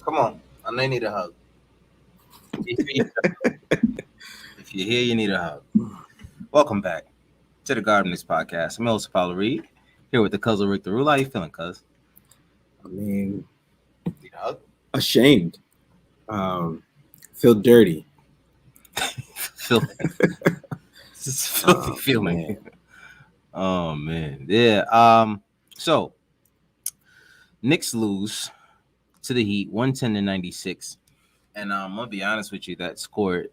Come on. I know you need a hug. If you're here, you need a hug. Welcome back to the Gardeners Podcast. I'm Elsa Paulo Reed, here with the Cuzzle Rick the Rule. How you feeling, cuz? I mean, Need a hug? ashamed. Feel dirty. Filthy. This is a filthy feeling. Man. Oh, man. Yeah. So, Knicks lose to the Heat, 110-96. And I'm going to be honest with you, that score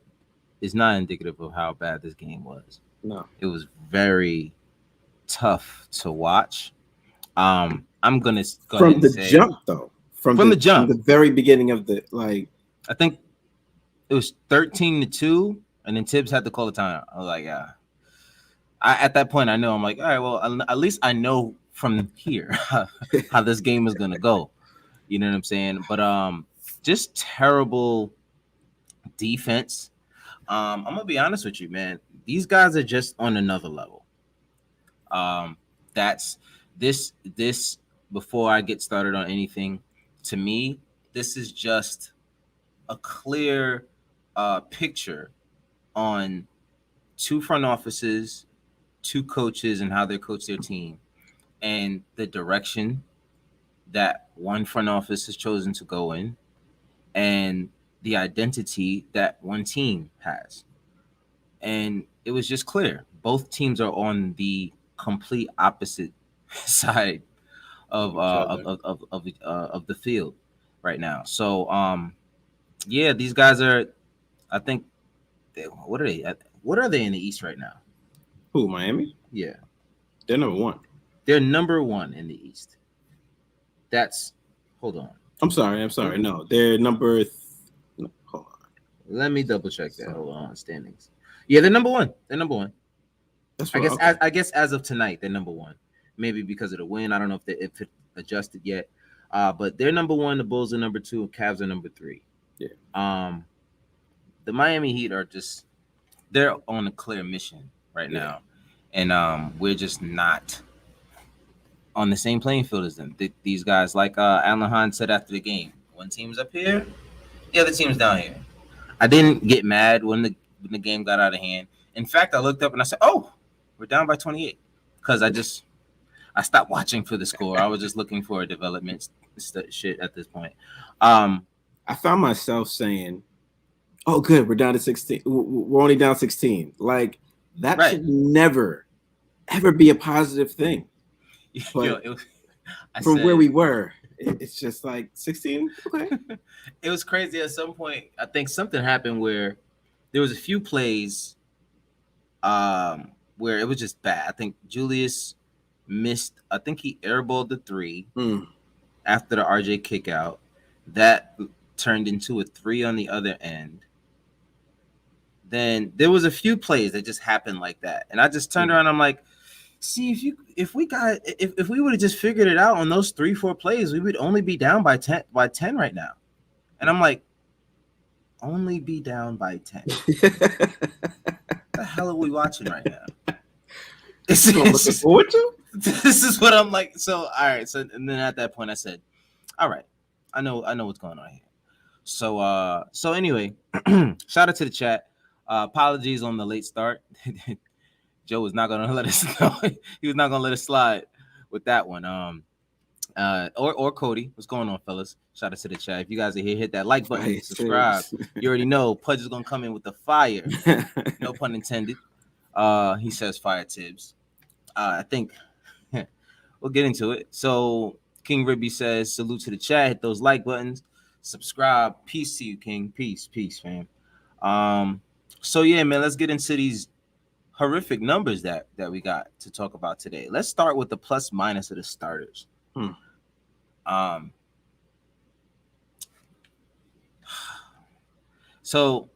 is not indicative of how bad this game was. No. It was very tough to watch. I'm gonna go ahead From and the say jump, though. From the jump, from the very beginning of the I think it was 13-2, and then Tibbs had to call the time. I was like, yeah. At that point, I know. I'm like, all right, well, at least I know from here how this game is gonna go. You know what I'm saying? But just terrible defense. I'm gonna be honest with you, man. These guys are just on another level. That's this before I get started on anything. To me, this is just a clear picture on two front offices, two coaches, and how they coach their team, and the direction that one front office has chosen to go in, and the identity that one team has. And it was just clear. Both teams are on the complete opposite side of of the field right now. So yeah, these guys are. I think what are they? What are they in the East right now? who? Miami? Yeah, They're number one. they're number one in the East. That's hold on. I'm sorry. No, they're number. No, hold on. Let me double check that. Hold on, standings. Yeah, they're number one. They're number one. That's I right. guess Okay. I guess as of tonight, they're number one. Maybe because of the win. I don't know if it adjusted yet. But they're number one. The Bulls are number two. And Cavs are number three. Yeah. The Miami Heat are just they're on a clear mission right Yeah. now, and we're just not on the same playing field as them. These guys, like Alan Hahn said after the game, one team's up here, the other team's down here. I didn't get mad when the game got out of hand. In fact, I looked up and I said, "Oh, we're down by 28," because I stopped watching for the score. I was just looking for a development shit at this point. I found myself saying, "Oh, good, we're down to 16. We're only down 16." Like that Right. should never, ever be a positive thing. But Yo, where we were, it's just like 16. Okay. It was crazy. At some point, I think something happened where there was a few plays where it was just bad. I think Julius missed. I think he airballed the three after the RJ kick out. That turned into a three on the other end. Then there was a few plays that just happened like that, and I just turned around. I'm like, see, if we would have just figured it out on those 3-4 plays, we would only be down by 10 right now. And I'm like, only be down by 10. What the hell are we watching right now? This forward to? This is what I'm like. So all right. So and then at that point I said, all right, I know what's going on here. So anyway, shout out to the chat. Apologies on the late start. Joe was not gonna let us know. He was not gonna let us slide with that one. Or Cody. What's going on, fellas? Shout out to the chat. If you guys are here, hit that like button, subscribe. You already know Pudge is gonna come in with the fire. No pun intended. He says fire Tibbs. I think we'll get into it. So King Ribby says, salute to the chat, hit those like buttons, subscribe. Peace to you, King. Peace, fam. So yeah, man, let's get into these horrific numbers that we got to talk about today. Let's start with the plus minus of the starters. So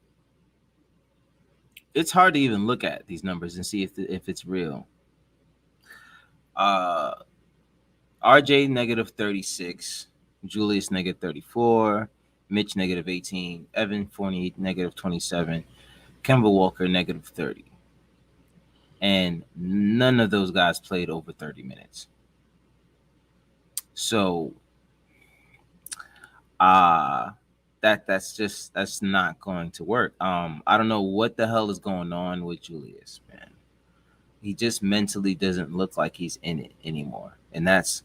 it's hard to even look at these numbers and see if it's real. RJ negative 36, Julius negative 34, Mitch negative 18, Evan Fournier negative 27, Kemba Walker negative 30. And none of those guys played over 30 minutes. So Uh that's not going to work. I don't know what the hell is going on with Julius, man. He just mentally doesn't look like he's in it anymore, and that's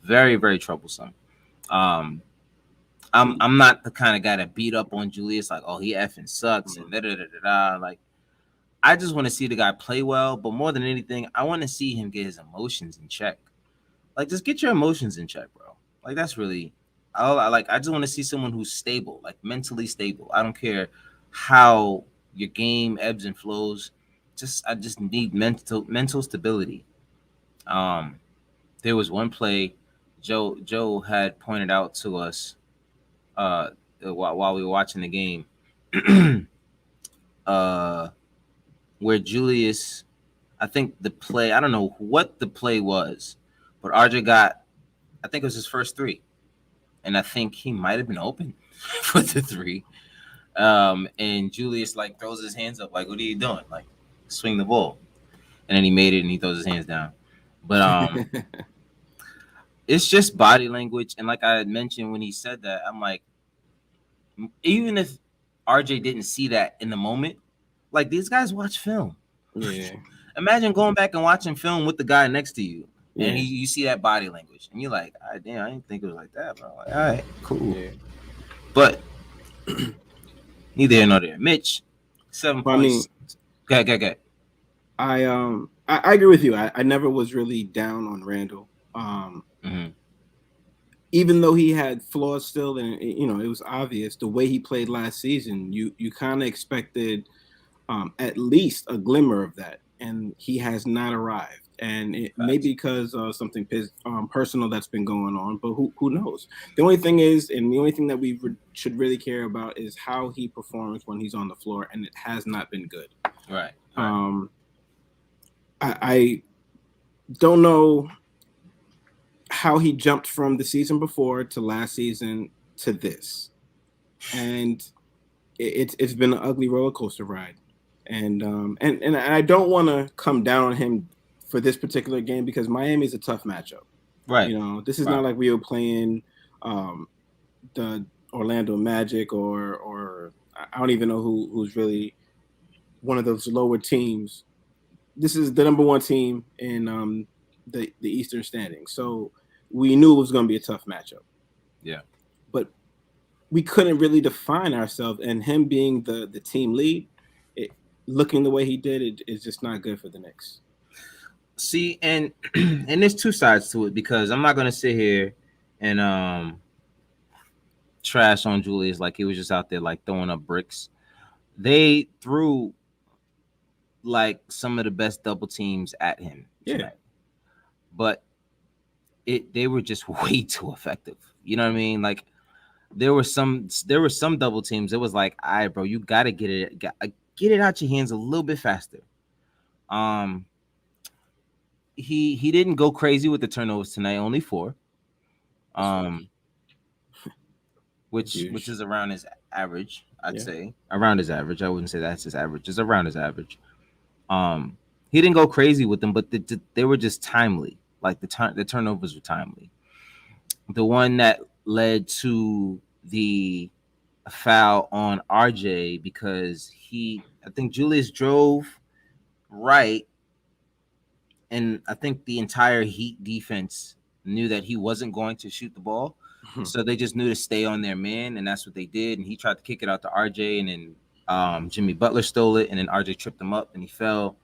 very, very troublesome. Um, See, I'm not the kind of guy to beat up on Julius like, oh, he effing sucks and mm, da da da da da. Like, I just want to see the guy play well, but more than anything, I want to see him get his emotions in check. Like, just get your emotions in check, bro. Like, that's really all I like. I just want to see someone who's stable, like mentally stable. I don't care how your game ebbs and flows. I just need mental stability. Um, there was one play Joe had pointed out to us uh while we were watching the game, uh where Julius, I think the play, I don't know what the play was, but RJ got, I think it was his first three, and I think he might have been open for the three. And Julius like throws his hands up like, what are you doing? Like, swing the ball. And then he made it and he throws his hands down. But it's just body language. And like I had mentioned when he said that, I'm like, even if RJ didn't see that in the moment, like these guys watch film. yeah, Imagine going back and watching film with the guy next to you, and yeah, you see that body language, and you're like, ah, damn, I didn't think it was like that, bro. Like, all right, cool. yeah. But neither here nor there. Mitch, seven Well, I mean, points. Go. I agree with you. I never was really down on Randall. Mm-hmm. Even though he had flaws still, and it was obvious the way he played last season. You kind of expected at least a glimmer of that, and he has not arrived. And it may be Facts. because of something personal that's been going on, but who knows? The only thing is, and the only thing that we should really care about is how he performs when he's on the floor, and it has not been good. Right. Um, I don't know how he jumped from the season before to last season to this, and it's been an ugly roller coaster ride. And I don't want to come down on him for this particular game because Miami is a tough matchup. Right. This is Right. not like we were playing um, the Orlando Magic or I don't even know who's really one of those lower teams. This is the number one team in the Eastern standings, so we knew it was going to be a tough matchup. Yeah. But we couldn't really define ourselves, and him being the team lead, looking the way he did, it is just not good for the Knicks. See, and and there's two sides to it because I'm not gonna sit here and trash on Julius like he was just out there like throwing up bricks. They threw like some of the best double teams at him Yeah, tonight, but they were just way too effective. You know what I mean? Like there were some double teams. It was like, all right, bro, you gotta get it out your hands a little bit faster. Um, he didn't go crazy with the turnovers tonight, only four. that's huge. Um, That's which huge. is around his average, I'd Yeah. say. Around his average. I wouldn't say that's his average. It's around his average. Um, he didn't go crazy with them, but they were just timely. Like the turnovers were timely. The one that led to the foul on RJ because I think Julius drove right, and I think the entire Heat defense knew that he wasn't going to shoot the ball, so they just knew to stay on their man, and that's what they did. And he tried to kick it out to RJ, and then Jimmy Butler stole it, and then RJ tripped him up, and he fell.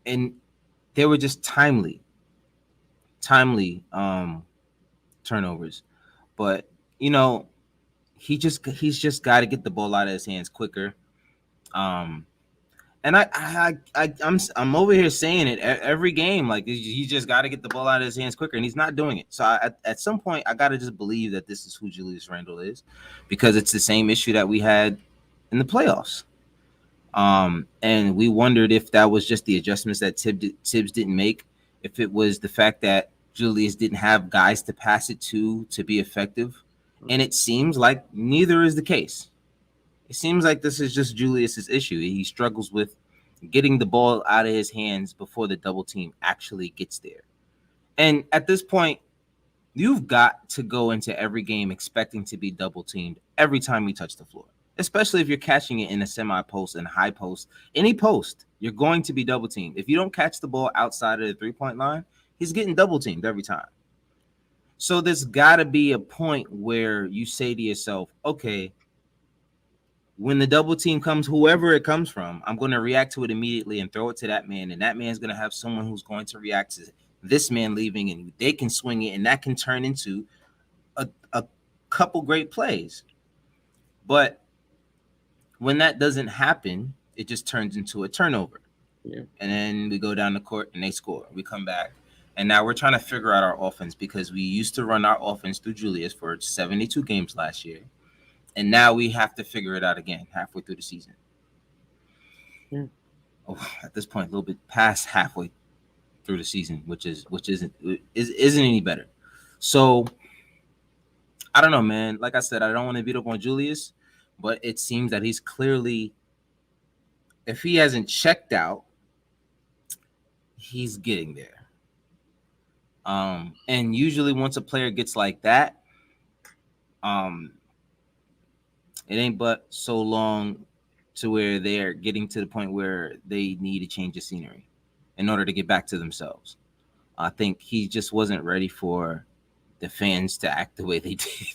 And they were just timely turnovers. But you know, he's just got to get the ball out of his hands quicker. Um, and I'm over here saying it every game. Like he just got to get the ball out of his hands quicker, and he's not doing it. So at some point, I got to just believe that this is who Julius Randle is, because it's the same issue that we had in the playoffs. And we wondered if that was just the adjustments that Tibbs didn't make, if it was the fact that Julius didn't have guys to pass it to be effective, and it seems like neither is the case. It seems like this is just Julius's issue. He struggles with getting the ball out of his hands before the double team actually gets there. And at this point, You've got to go into every game expecting to be double teamed every time you touch the floor, especially if you're catching it in a semi post and high post. Any post, you're going to be double teamed. If you don't catch the ball outside of the 3-point line, he's getting double teamed every time. So there's got to be a point where you say to yourself, okay, when the double team comes, whoever it comes from, I'm going to react to it immediately and throw it to that man. And that man's going to have someone who's going to react to this man leaving, and they can swing it, and that can turn into a couple great plays. But when that doesn't happen, it just turns into a turnover. Yeah. And then we go down the court and they score. We come back. And now we're trying to figure out our offense because we used to run our offense through Julius for 72 games last year. And now we have to figure it out again halfway through the season. Yeah. Oh, at this point, a little bit past halfway through the season, which isn't any better. So I don't know, man. Like I said, I don't want to beat up on Julius, but it seems that he's clearly, if he hasn't checked out, he's getting there. And usually once a player gets like that, it ain't but so long to where they're getting to the point where they need to change the scenery in order to get back to themselves. I think he just wasn't ready for the fans to act the way they did.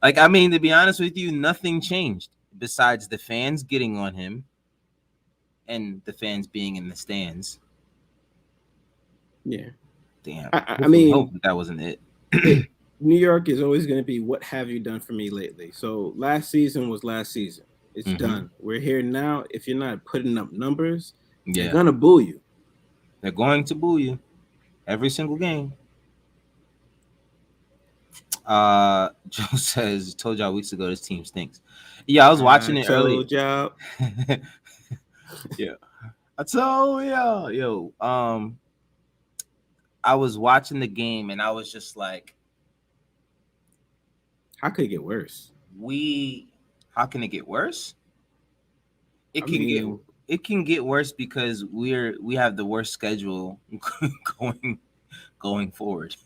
I mean, to be honest with you, nothing changed besides the fans getting on him and the fans being in the stands. Yeah. Damn. I mean, hope that wasn't it. New York is always going to be, what have you done for me lately? So last season was last season. It's done. We're here now. If you're not putting up numbers, they're going to boo you. They're going to boo you every single game. Joe says, told y'all weeks ago this team stinks. Yeah, I was watching it earlier. Y'all. Yeah. I told y'all. Yo, I was watching the game and I was just like, how could it get worse? How can it get worse? It can get worse because we have the worst schedule going forward.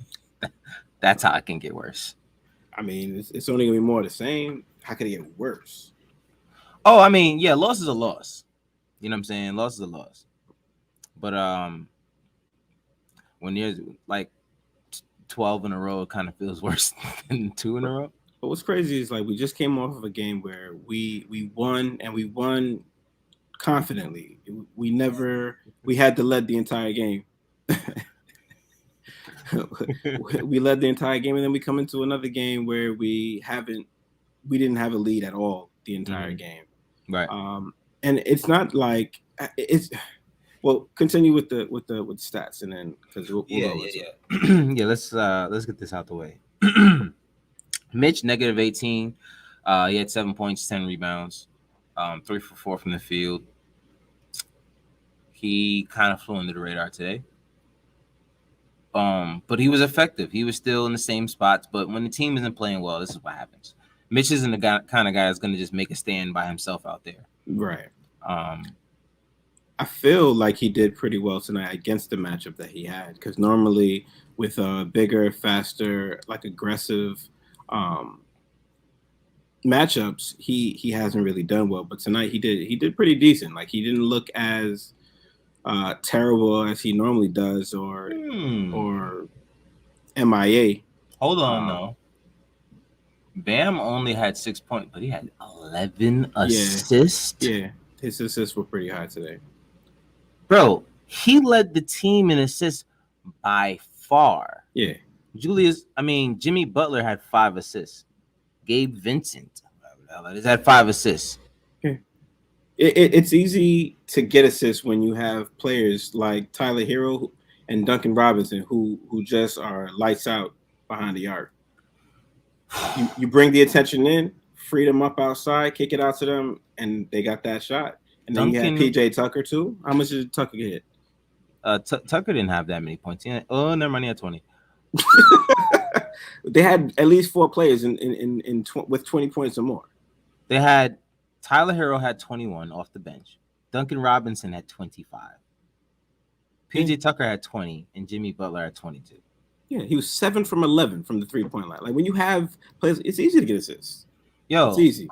That's how it can get worse. I mean, it's only gonna be more of the same. How could it get worse? Oh, I mean, yeah, loss is a loss. You know what I'm saying? Loss is a loss. But when there's like 12 in a row, it kind of feels worse than 2 in a row. But what's crazy is like we just came off of a game where we won, and we won confidently. We had to lead the entire game. We led the entire game, and then we come into another game where we didn't have a lead at all the entire game. Right. And it's not like it's. Well, continue with the stats, and then because we'll yeah. Yeah, let's get this out the way. Mitch -18. He had 7 points, 10 rebounds, 3 for 4 from the field. He kind of flew under the radar today. But he was effective. He was still in the same spots. But when the team isn't playing well, this is what happens. Mitch isn't the kind of guy that's going to just make a stand by himself out there. Right. I feel like he did pretty well tonight against the matchup that he had, because normally with bigger, faster, like aggressive matchups, he hasn't really done well. But tonight he did pretty decent. Like, he didn't look as terrible as he normally does, or MIA. Hold on, though. Bam only had 6 points, but he had 11 assists. Yeah, his assists were pretty high today. Bro, he led the team in assists by far. Yeah. Jimmy Butler had 5 assists. Gabe Vincent had 5 assists. Yeah. It's easy to get assists when you have players like Tyler Hero and Duncan Robinson who just are lights out behind the arc. You bring the attention in, free them up outside, kick it out to them, and they got that shot. And then you had PJ Tucker too. How much did Tucker get? Tucker didn't have that many points. Never mind. He had 20. They had at least 4 players with 20 points or more. They had Tyler Hero had 21 off the bench. Duncan Robinson had 25. PJ Tucker had 20, and Jimmy Butler had 22. Yeah, he was 7 from 11 from the 3-point line. Like when you have players, it's easy to get assists. Yo, It's easy.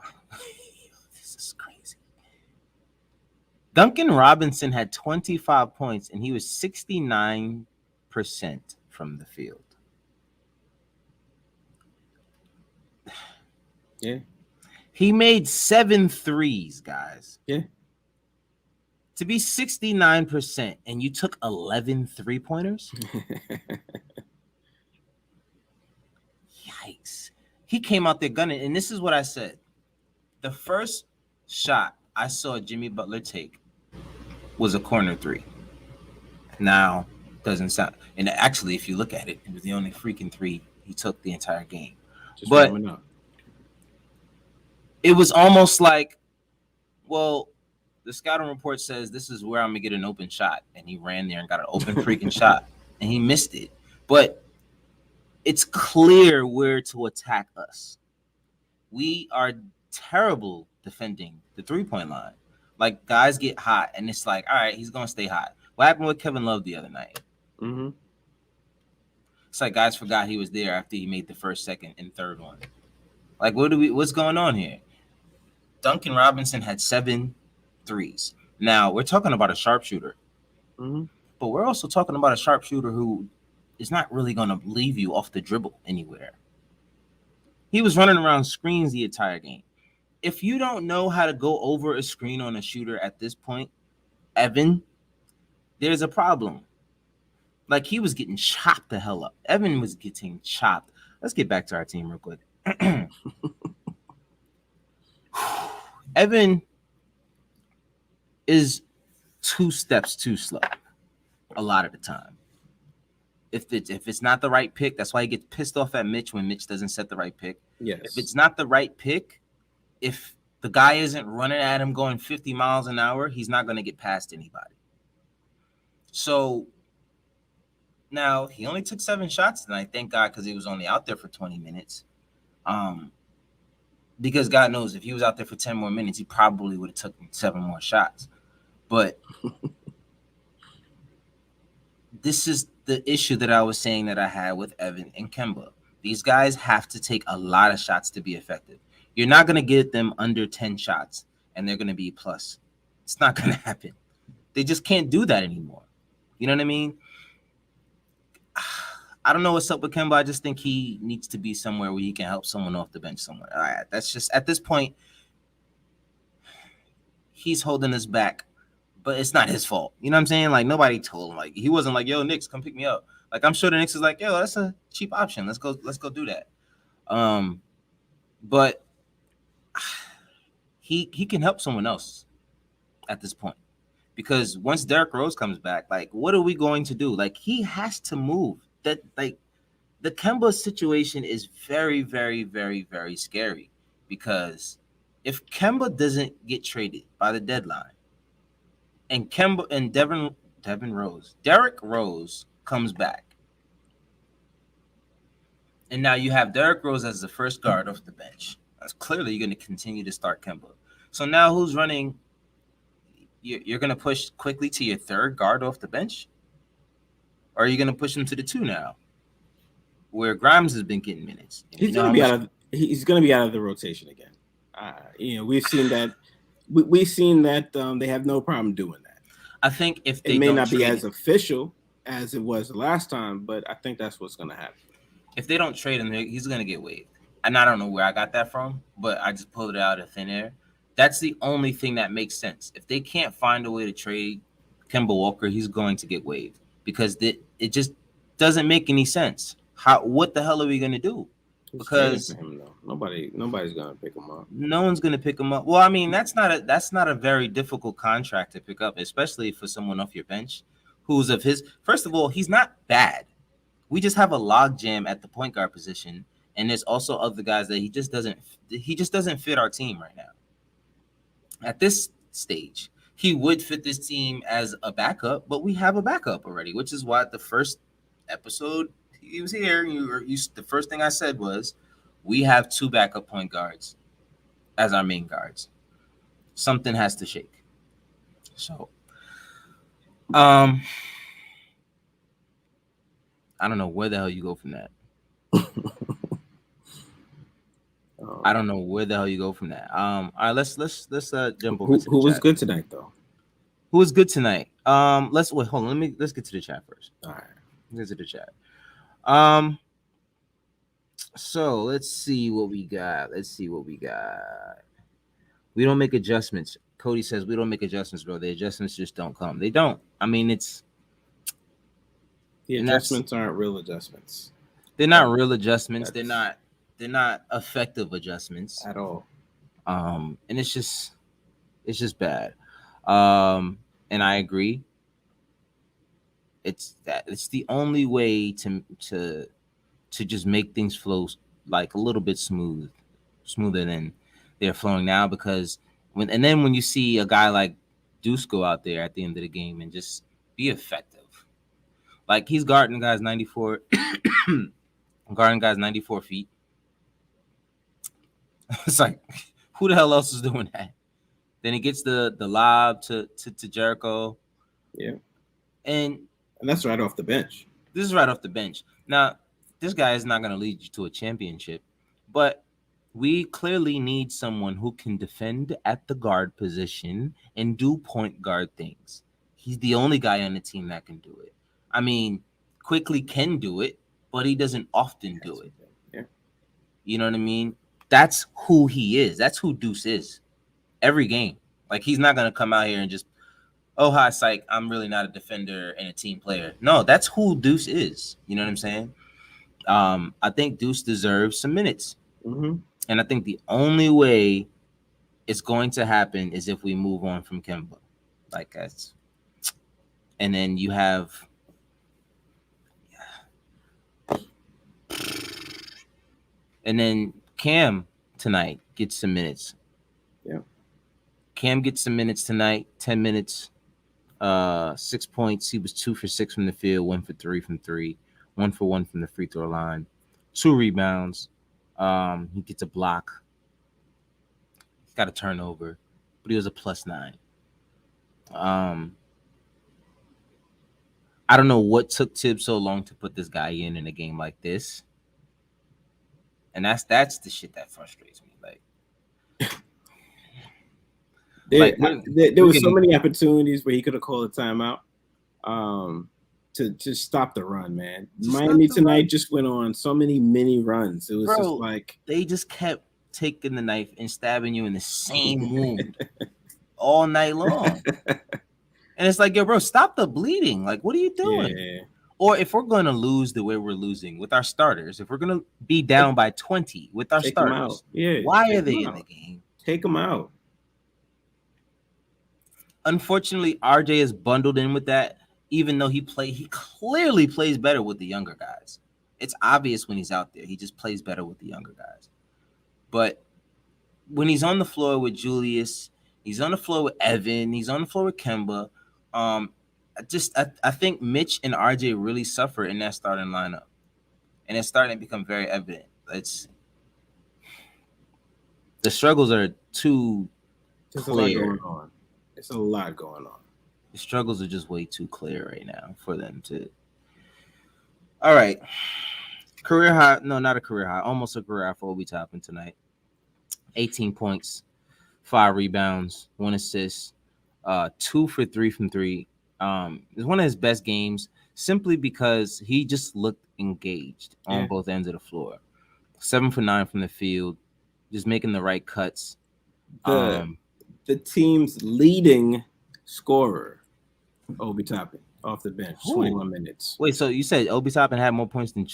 this is crazy. Duncan Robinson had 25 points and he was 69% from the field. Yeah. He made 7 threes, guys. Yeah. To be 69% and you took 11 3-pointers? Yikes. He came out there gunning, and this is what I said. The first shot I saw Jimmy Butler take was a corner 3. Now, doesn't sound, and actually, if you look at it, it was the only freaking 3 he took the entire game. Just but warming up. It was almost like, well, the scouting report says this is where I'm gonna get an open shot, and he ran there and got an open freaking shot, and he missed it. But it's clear where to attack us. We are terrible defending the 3-point line. Like, guys get hot, and it's like, all right, he's gonna stay hot. What happened with Kevin Love the other night? Mm-hmm. It's like guys forgot he was there after he made the first, second, and third one. Like, what's going on here? Duncan Robinson had 7 threes. Now, we're talking about a sharpshooter. Mm-hmm. But we're also talking about a sharpshooter who is not really going to leave you off the dribble anywhere. He was running around screens the entire game. If you don't know how to go over a screen on a shooter at this point, Evan, there's a problem. Like, he was getting chopped the hell up. Evan was getting chopped. Let's get back to our team real quick. Evan is 2 steps too slow a lot of the time. If it's not the right pick, that's why he gets pissed off at Mitch when Mitch doesn't set the right pick. Yes. If it's not the right pick, if the guy isn't running at him going 50 miles an hour, he's not going to get past anybody. So now he only took 7 shots tonight, thank God, because he was only out there for 20 minutes. Because God knows if he was out there for 10 more minutes, he probably would have taken 7 more shots. But this is the issue that I was saying that I had with Evan and Kemba. These guys have to take a lot of shots to be effective. You're not going to get them under 10 shots and they're going to be plus. It's not going to happen. They just can't do that anymore. You know what I mean? I don't know what's up with Kemba. I just think he needs to be somewhere where he can help someone off the bench somewhere. All right, that's just, at this point, he's holding us back, but it's not his fault. You know what I'm saying? Like, nobody told him. Like, he wasn't like, yo, Knicks, come pick me up. Like, I'm sure the Knicks is like, yo, that's a cheap option. Let's go do that. But he can help someone else at this point. Because once Derrick Rose comes back, like, what are we going to do? Like, he has to move. That, like, the Kemba situation is very, very, very, very scary. Because if Kemba doesn't get traded by the deadline, and Kemba and Derrick Rose comes back, and now you have Derrick Rose as the first guard off the bench. That's clearly you're going to continue to start Kemba. So now who's running? You're going to push quickly to your third guard off the bench? Or are you going to push him to the 2 now, where Grimes has been getting minutes? He's going to be out of the rotation again. We've seen that. We've seen that they have no problem doing that. I think if they it may not be as official as it was the last time, but I think that's what's going to happen. If they don't trade him, he's going to get waived. And I don't know where I got that from, but I just pulled it out of thin air. That's the only thing that makes sense. If they can't find a way to trade Kemba Walker, he's going to get waived because it just doesn't make any sense. What the hell are we going to do? Because him, nobody's going to pick him up. No one's going to pick him up. Well, I mean, that's not a very difficult contract to pick up, especially for someone off your bench who's of his. First of all, he's not bad. We just have a logjam at the point guard position, and there's also other guys that he just doesn't fit our team right now. At this stage, he would fit this team as a backup, but we have a backup already, which is why the first episode he was here. The first thing I said was, we have 2 backup point guards as our main guards. Something has to shake. So, I don't know where the hell you go from that. I don't know where the hell you go from that. All right, let's jump over to the Who was chat. good tonight though? Who was good tonight? Let's wait. Hold on. Let's get to the chat first. All right. Let's get to the chat. So let's see what we got. We don't make adjustments. Cody says we don't make adjustments, bro. The adjustments just don't come. They don't. I mean, the adjustments aren't real adjustments. They're not real adjustments. They're not effective adjustments at all. And it's just bad. And I agree. It's the only way to just make things flow like a little bit smoother than they're flowing now. Because when you see a guy like Deuce go out there at the end of the game and just be effective, like he's guarding guys 94 feet. It's like, who the hell else is doing that? Then he gets the lob to Jericho. Yeah. And that's right off the bench. This is right off the bench. Now, this guy is not going to lead you to a championship, but we clearly need someone who can defend at the guard position and do point guard things. He's the only guy on the team that can do it. I mean, Quickly can do it, but he doesn't often do it. Yeah. You know what I mean? That's who he is. That's who Deuce is. Every game. Like, he's not going to come out here and just, oh, hi, psych, I'm really not a defender and a team player. No, that's who Deuce is. You know what I'm saying? I think Deuce deserves some minutes. Mm-hmm. And I think the only way it's going to happen is if we move on from Kemba. Like, that's... And then you have... And then Cam tonight gets some minutes. Yeah. Cam gets some minutes tonight, 10 minutes, 6 points. He was 2 for 6 from the field, 1 for 3 from 3, 1 for 1 from the free throw line, 2 rebounds. He gets a block. He's got a turnover, but he was a +9. I don't know what took Tibbs so long to put this guy in a game like this. And that's the shit that frustrates me. There was so many opportunities where he could have called a timeout to stop the run, man. Miami tonight just went on so many mini runs. It was just like they just kept taking the knife and stabbing you in the same wound all night long. And it's like, yo, bro, stop the bleeding. Like, what are you doing? Yeah. Or if we're going to lose the way we're losing with our starters, if we're going to be down by 20 with our starters, why are they in the game? Take them out. Unfortunately, RJ is bundled in with that, even though he clearly plays better with the younger guys. It's obvious when he's out there. He just plays better with the younger guys. But when he's on the floor with Julius, he's on the floor with Evan, he's on the floor with Kemba, I think Mitch and RJ really suffer in that starting lineup. And it's starting to become very evident. The struggles are too clear. There's a lot going on. The struggles are just way too clear right now for them to. All right. Career high. No, not a career high. Almost a career high for Obi Toppin tonight. 18 points, 5 rebounds, 1 assist, 2 for 3 from 3. It's one of his best games simply because he just looked engaged on both ends of the floor. 7 for 9 from the field, just making the right cuts. The team's leading scorer, Obi Toppin, off the bench, 21 minutes. Wait, so you said Obi Toppin had more points than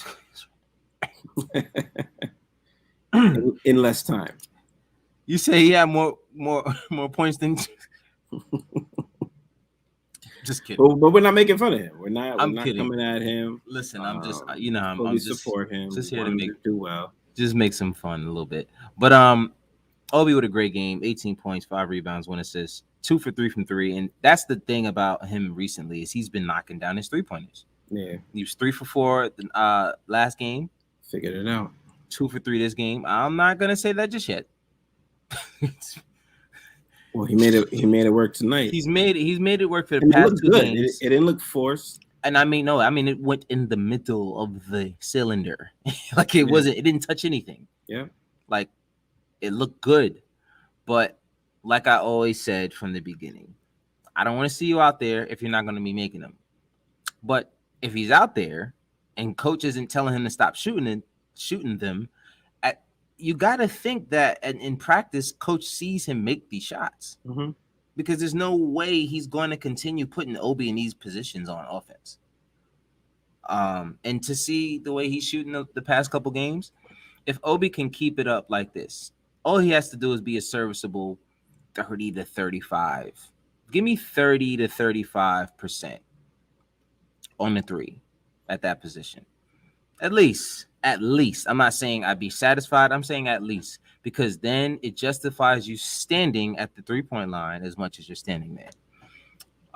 in less time? You say he had more points than. Just kidding. But we're not making fun of him. We're not kidding. Coming at him. Listen, I'm just I'm just support him. Just here to do well. Just make some fun a little bit. But Obi with a great game, 18 points, 5 rebounds, 1 assist, 2 for 3 from 3. And that's the thing about him recently is he's been knocking down his 3-pointers. Yeah. He was 3 for 4 last game. Figured it out. 2 for 3 this game. I'm not gonna say that just yet. Well, he made it work tonight. He's made it work for the past 2 games. It didn't look forced. And I mean, no, I mean it went in the middle of the cylinder. Like it Yeah. wasn't, it didn't touch anything. Yeah. Like it looked good. But like I always said from the beginning, I don't want to see you out there if you're not going to be making them. But if he's out there and coach isn't telling him to stop shooting them, at, you got to think that in practice, coach sees him make these shots Mm-hmm. because there's no way he's going to continue putting Obi in these positions on offense. And to see the way he's shooting the past couple games, if Obi can keep it up like this, all he has to do is be a serviceable 30 to 35. Give me 30 to 35% on the three at that position. At least. At least. I'm not saying I'd be satisfied. I'm saying at least. Because then it justifies you standing at the 3-point line as much as you're standing there.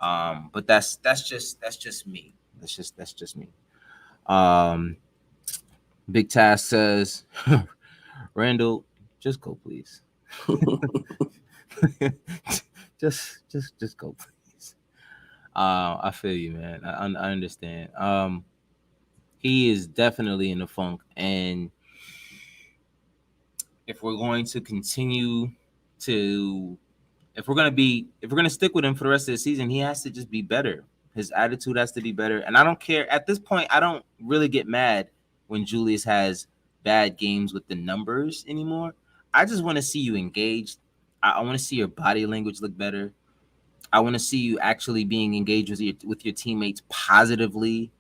But that's just me. That's just me. Big Task says, Randall, just go, please. just go, please. I feel you, man. I understand. He is definitely in a funk, and if we're going to continue to, if we're gonna stick with him for the rest of the season, he has to just be better. His attitude has to be better, and I don't care at this point. I don't really get mad when Julius has bad games with the numbers anymore. I just want to see you engaged. I want to see your body language look better. I want to see you actually being engaged with your teammates positively,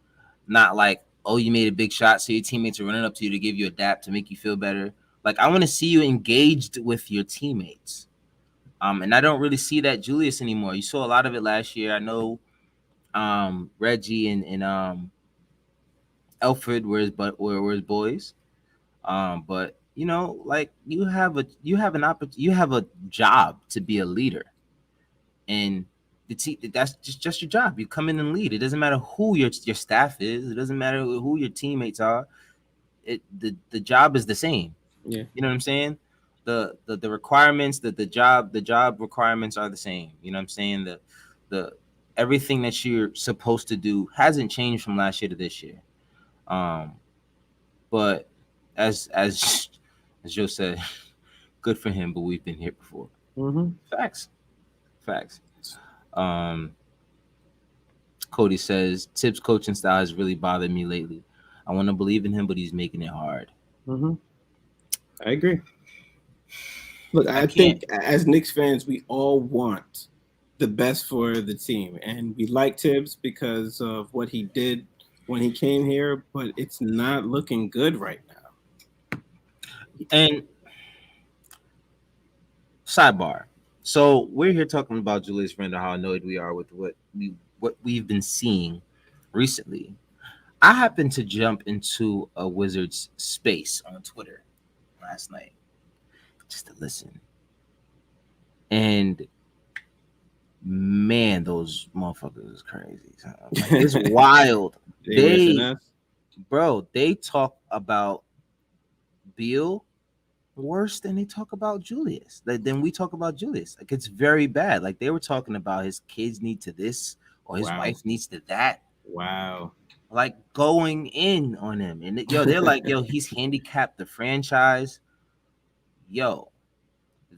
not like, oh, you made a big shot, so your teammates are running up to you to give you a dap to make you feel better. Like, I want to see you engaged with your teammates. And I don't really see that Julius anymore. You saw a lot of it last year. I know Reggie and Alfred were his boys. But you know, like you have a job to be a leader, and that's just your job. You come in and lead. It doesn't matter who your staff is. It doesn't matter who your teammates are. The job is the same. Yeah. You know what I'm saying? The requirements, the job requirements are the same. You know what I'm saying? The everything that you're supposed to do hasn't changed from last year to this year. But as Joe said, good for him, but we've been here before. Mm-hmm. Facts. Um, Cody says Tibbs' coaching style has really bothered me lately. I want to believe in him, but he's making it hard. Mm-hmm. I agree. Look, I I can't. think as Knicks fans, we all want the best for the team, and we like Tibbs because of what he did when he came here, but it's not looking good right now. And sidebar. So we're here talking about Julius Randle, how annoyed we are with what we've been seeing recently. I happened to jump into a Wizards space on Twitter last night just to listen. And man, those motherfuckers is crazy. Like, it's wild. They They talk about Beal worse than they talk about Julius. Than we talk about Julius. Like, it's very bad. Like, they were talking about his kids need to this or his wife needs to that. Wow. Like, going in on him. And they're like, yo, he's handicapped the franchise. Yo,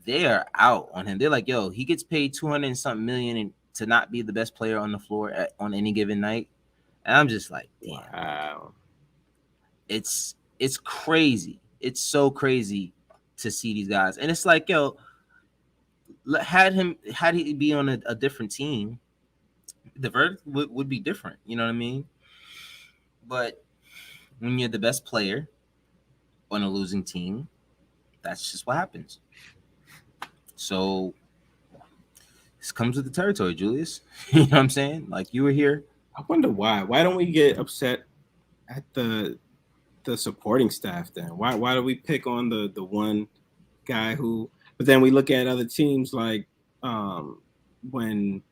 they are out on him. They're like, yo, he gets paid 200 and something million to not be the best player on the floor on any given night. And I'm just like, damn. Wow. It's crazy. It's so crazy to see these guys. And it's like, yo, had he be on a different team, the verdict would be different. You know what I mean? But when you're the best player on a losing team, that's just what happens. So this comes with the territory, Julius. You know what I'm saying? Like, you were here. I wonder why. Why don't we get upset at the supporting staff then? Why do we pick on the one guy who? But then we look at other teams like when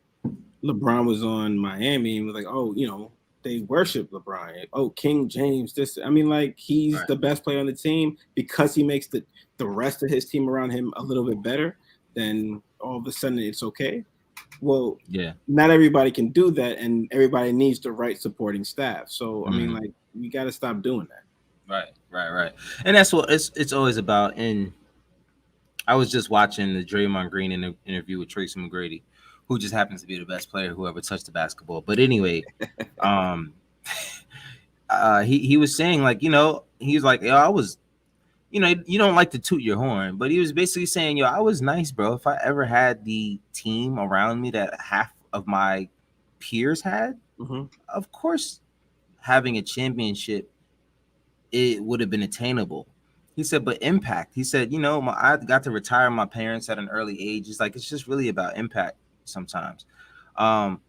LeBron was on Miami, and we're like, oh, they worship LeBron. Oh, King James. I mean, like, he's the best player on the team because he makes the rest of his team around him a little bit better. Then all of a sudden it's okay. Well, Yeah. not everybody can do that, and everybody needs the right supporting staff. So, I mean, Mhm. like, we got to stop doing that. Right. And that's what it's always about. And I was just watching the Draymond Green interview with Tracy McGrady, who just happens to be the best player who ever touched the basketball. But anyway, um, he was saying, like, he was like, yo, I was, you don't like to toot your horn, but he was basically saying, yo, I was nice, bro. If I ever had the team around me that half of my peers had, Mm-hmm. of course, having a championship, it would have been attainable. He said, but impact. He said, I got to retire my parents at an early age. He's like, it's just really about impact sometimes. Um,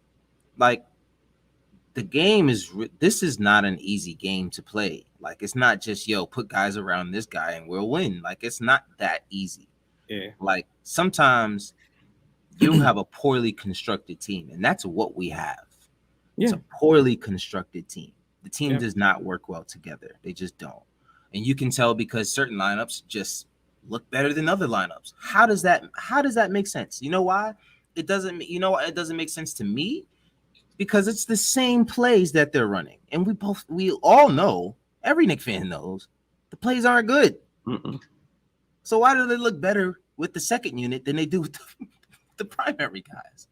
like the game this is not an easy game to play. Like, it's not just, yo, put guys around this guy and we'll win. Like, it's not that easy. Yeah. Like, sometimes you have a poorly constructed team, and that's what we have. It's Yeah. a poorly constructed team. The team Yep. does not work well together. They just don't. And you can tell because certain lineups just look better than other lineups. How does that make sense? You know why? It doesn't you know why it doesn't make sense to me? Because it's the same plays that they're running. And we all know, every Knicks fan knows, the plays aren't good. Mm-mm. So why do they look better with the second unit than they do with the primary guys?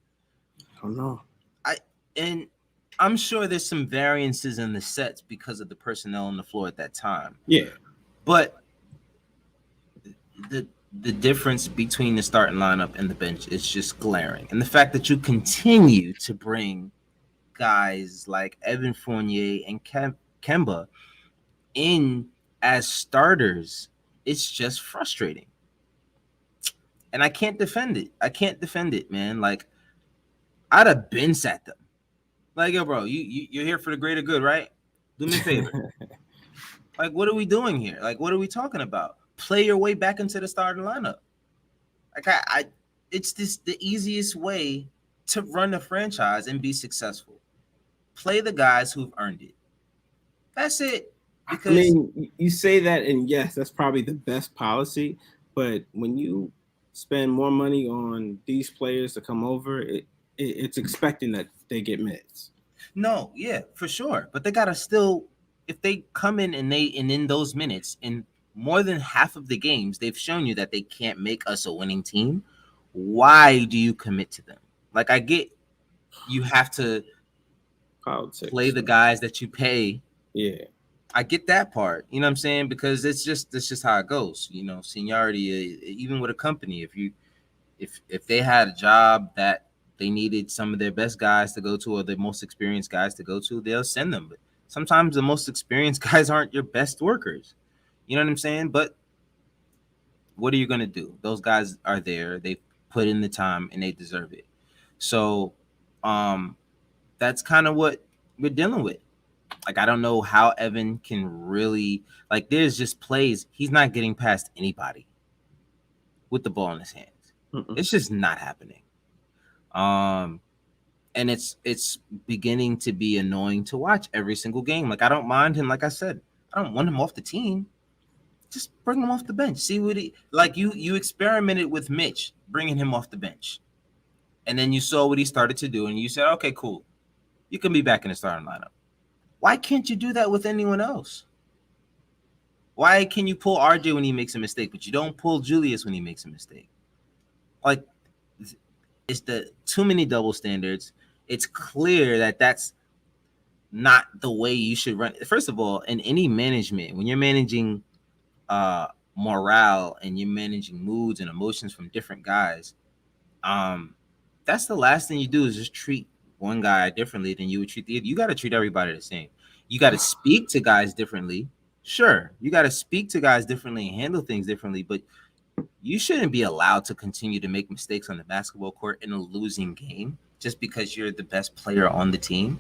I don't know. And I'm sure there's some variances in the sets because of the personnel on the floor at that time. Yeah. But the difference between the starting lineup and the bench is just glaring. And the fact that you continue to bring guys like Evan Fournier and Kemba in as starters, it's just frustrating. And I can't defend it. I can't defend it, man. Like, I'd have been sat them. Like, yo, bro, you're here for the greater good, right? Do me a favor. Like, what are we doing here? Like, what are we talking about? Play your way back into the starting lineup. Like, it's the easiest way to run a franchise and be successful. Play the guys who've earned it. That's it. I Because mean, you say that, and yes, that's probably the best policy. But when you spend more money on these players to come over, it's expecting that they get minutes. no, yeah, for sure. But they gotta still, if they come in and in those minutes, in more than half of the games, they've shown you that they can't make us a winning team. Why do you commit to them? Like, I get you have to play Politics. the guys that you pay. Yeah. I get that part. You know what I'm saying? Because that's just how it goes. Seniority, even with a company, if they had a job that they needed some of their best guys to go to or the most experienced guys to go to, they'll send them. But sometimes the most experienced guys aren't your best workers. You know what I'm saying? But what are you gonna do? Those guys are there. They put in the time and they deserve it. So, um, that's kind of what we're dealing with. Like, I don't know how Evan can really, like, there's just plays he's not getting past anybody with the ball in his hands. Mm-mm. It's just not happening. Um, and it's beginning to be annoying to watch every single game. Like, I don't mind him. Like I said, I don't want him off the team. Just bring him off the bench. See what he like. You experimented with Mitch, bringing him off the bench, and then you saw what he started to do, and you said, okay, cool, you can be back in the starting lineup. Why can't you do that with anyone else? Why can you pull RJ when he makes a mistake, but you don't pull Julius when he makes a mistake? Like, it's the too many double standards. It's clear that that's not the way you should run. First of all, in any management, when you're managing morale and you're managing moods and emotions from different guys, um, that's the last thing you do is just treat one guy differently than you would treat the other. You got to treat everybody the same. You got to speak to guys differently. Sure, you got to speak to guys differently and handle things differently, but you shouldn't be allowed to continue to make mistakes on the basketball court in a losing game just because you're the best player on the team.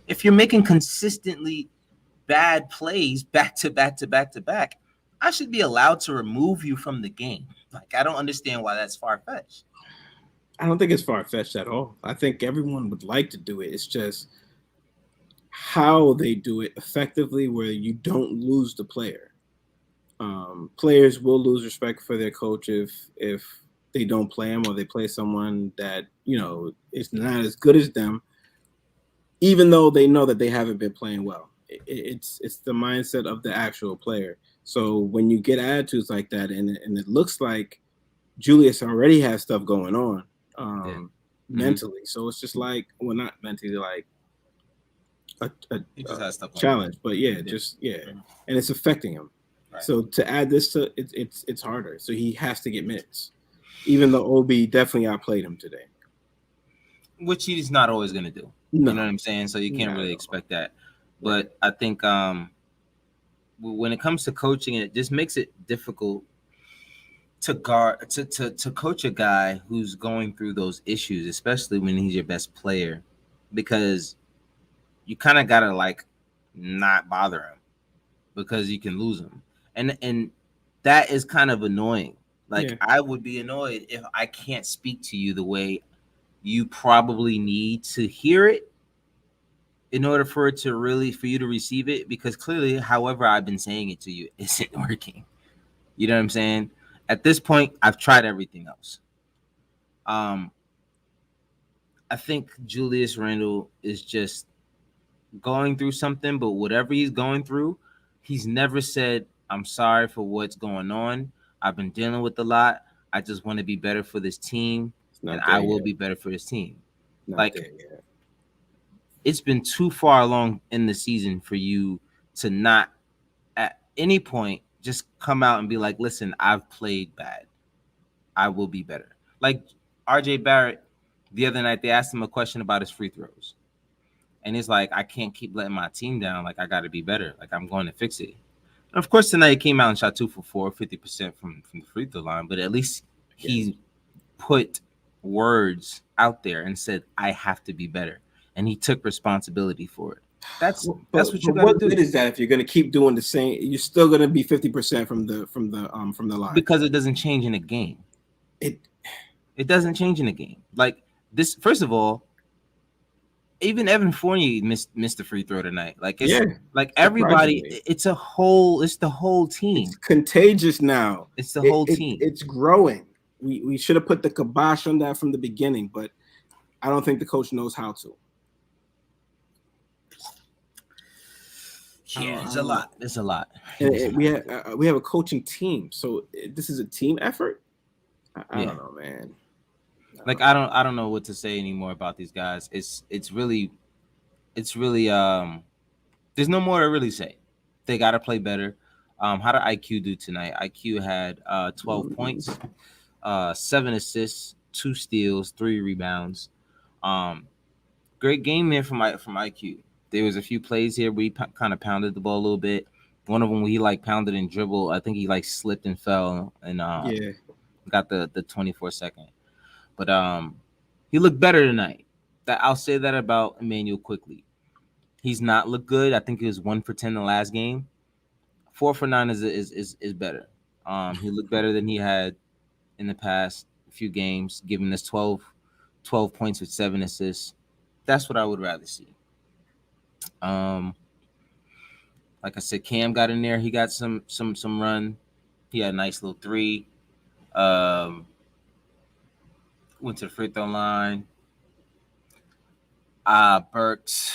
If you're making consistently bad plays back to back to back to back, I should be allowed to remove you from the game. Like, I don't understand why that's far fetched. I don't think it's far fetched at all. I think everyone would like to do it. It's just how they do it effectively, where you don't lose the player. Players will lose respect for their coach if they don't play him or they play someone that, is not as good as them, even though they know that they haven't been playing well. It's the mindset of the actual player. So when you get attitudes like that, and it looks like Julius already has stuff going on mentally. So it's just like, well, not mentally, like a challenge, but and it's affecting him. Right. So to add this to it's harder. So he has to get minutes, even though OB definitely outplayed him today, which he's not always going to do. No. You know what I'm saying? So you can't really expect that. But I think when it comes to coaching, it just makes it difficult to guard to coach a guy who's going through those issues, especially when he's your best player, because you kind of gotta like not bother him because you can lose him, and that is kind of annoying. Like I would be annoyed if I can't speak to you the way you probably need to hear it in order for you to receive it, because clearly, however I've been saying it to you isn't working. You know what I'm saying? At this point, I've tried everything else. I think Julius Randle is just going through something, but whatever he's going through, he's never said, I'm sorry for what's going on. I've been dealing with a lot. I just want to be better for this team, and I will be better for this team. It's been too far along in the season for you to not at any point just come out and be like, listen, I've played bad. I will be better. Like RJ Barrett, the other night, they asked him a question about his free throws. And he's like, I can't keep letting my team down. Like, I got to be better. Like, I'm going to fix it. And of course, tonight he came out and shot 2 for 4, 50% from the free throw line. But at least he put words out there and said, I have to be better. And he took responsibility for it. That's what you got to do. What good is that if you're going to keep doing the same? You're still going to be 50% from the line, because it doesn't change in a game. It doesn't change in a game. Like this, first of all, even Evan Fournier missed the free throw tonight. Like like everybody, it's the whole team. It's contagious now. It's the whole team. It's growing. We should have put the kibosh on that from the beginning, but I don't think the coach knows how to. Yeah, it's a lot. It's a lot. And we have a coaching team, so this is a team effort. I don't know, man. I don't know what to say anymore about these guys. It's really there's no more to really say. They got to play better. How did IQ do tonight? IQ had 12 points, 7 assists, 2 steals, 3 rebounds. Great game there from IQ. There was a few plays here where he kind of pounded the ball a little bit. One of them where he like pounded and dribbled. I think he like slipped and fell and got the 24-second. But he looked better tonight. I'll say that about Emmanuel quickly. He's not looked good. I think he was 1 for 10 the last game. 4 for 9 is better. He looked better than he had in the past few games, giving us 12 points with 7 assists. That's what I would rather see. Like I said, Cam got in there. He got some run. He had a nice little 3. Went to the free throw line. Burks.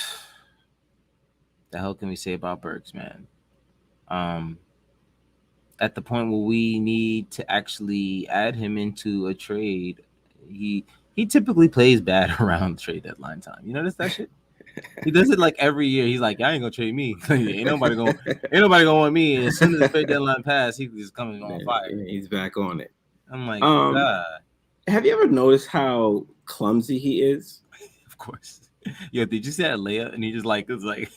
The hell can we say about Burks, man? At the point where we need to actually add him into a trade, he typically plays bad around trade deadline time. You notice that shit? He does it like every year. He's like, "I ain't gonna trade me. ain't nobody gonna want me." And as soon as the trade deadline passed, he was coming on fire. He's back on it. I'm like, God. Have you ever noticed how clumsy he is? Of course. Yo, did you see that layup? And he just like was like,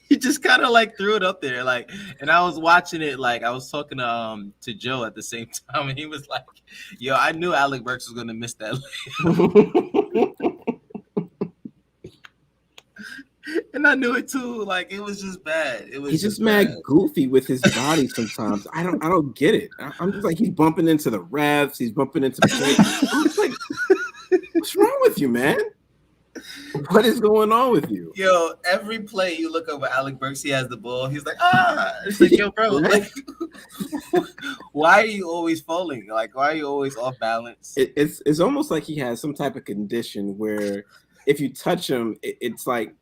he just kind of like threw it up there, like. And I was watching it, like I was talking to Joe at the same time, and he was like, "Yo, I knew Alec Burks was gonna miss that layup." And I knew it too. Like it was just bad. He's just mad goofy with his body sometimes. I don't get it. I'm just like, he's bumping into the refs. He's bumping into the I'm just like, what's wrong with you, man? What is going on with you? Yo, every play you look over Alec Burks, he has the ball. He's like, it's like, yo, bro, Right? like, why are you always falling? Like, why are you always off balance? It's almost like he has some type of condition where if you touch him, it's like